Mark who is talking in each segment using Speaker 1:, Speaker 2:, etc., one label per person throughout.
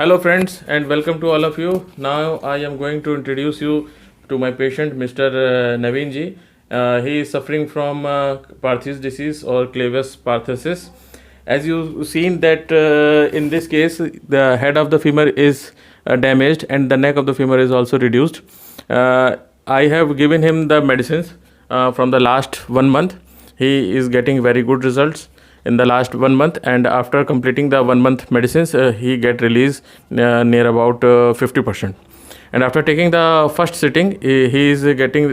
Speaker 1: Hello friends and welcome to all of you. Now I am going to introduce you to my patient Mr. Naveen ji. He is suffering from Perthesdisease or Calves-Perthes. As you seen that in this case the head of the femur is damaged and the neck of the femur is also reduced. I have given him the medicines from the last 1 month. He is getting very good results in the last 1 month, and after completing the 1 month medicines he get released near about 50%, and after taking the first sitting he is getting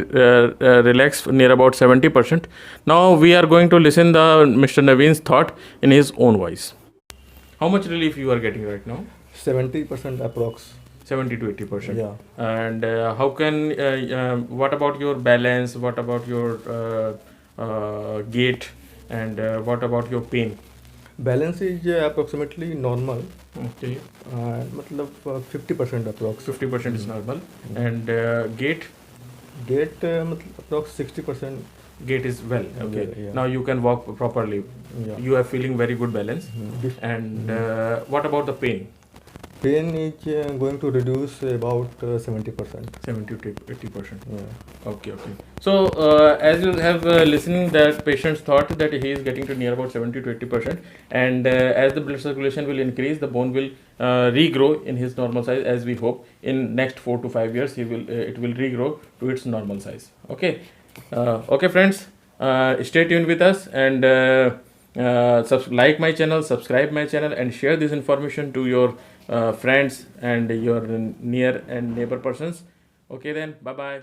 Speaker 1: relaxed near about 70%. Now we are going to listen the Mr. Naveen's thought in his own voice. How much relief you are getting right now?
Speaker 2: 70% approx.
Speaker 1: 70 to 80%.
Speaker 2: Yeah.
Speaker 1: And how can what about your balance, what about your gait, and what about your pain?
Speaker 2: Balance is approximately normal.
Speaker 1: Okay.
Speaker 2: मतलब 50% approx.
Speaker 1: 50% is normal. And gait?
Speaker 2: Gait मतलब approx 60%.
Speaker 1: Gait is well. Okay.
Speaker 2: Yeah.
Speaker 1: Now you can walk properly.
Speaker 2: Yeah.
Speaker 1: You are feeling very good balance. And what about the pain?
Speaker 2: Pain is going to reduce about 70%.
Speaker 1: 70 to 80%.
Speaker 2: Yeah.
Speaker 1: Okay. So as you have listening that patient's thought that he is getting to near about 70 to 80%, and as the blood circulation will increase, the bone will regrow in his normal size, as we hope in next 4 to 5 years it will regrow to its normal size. Okay. Okay friends, stay tuned with us and like my channel, subscribe my channel, and share this information to your friends and your near and neighbor persons. Okay then, bye bye.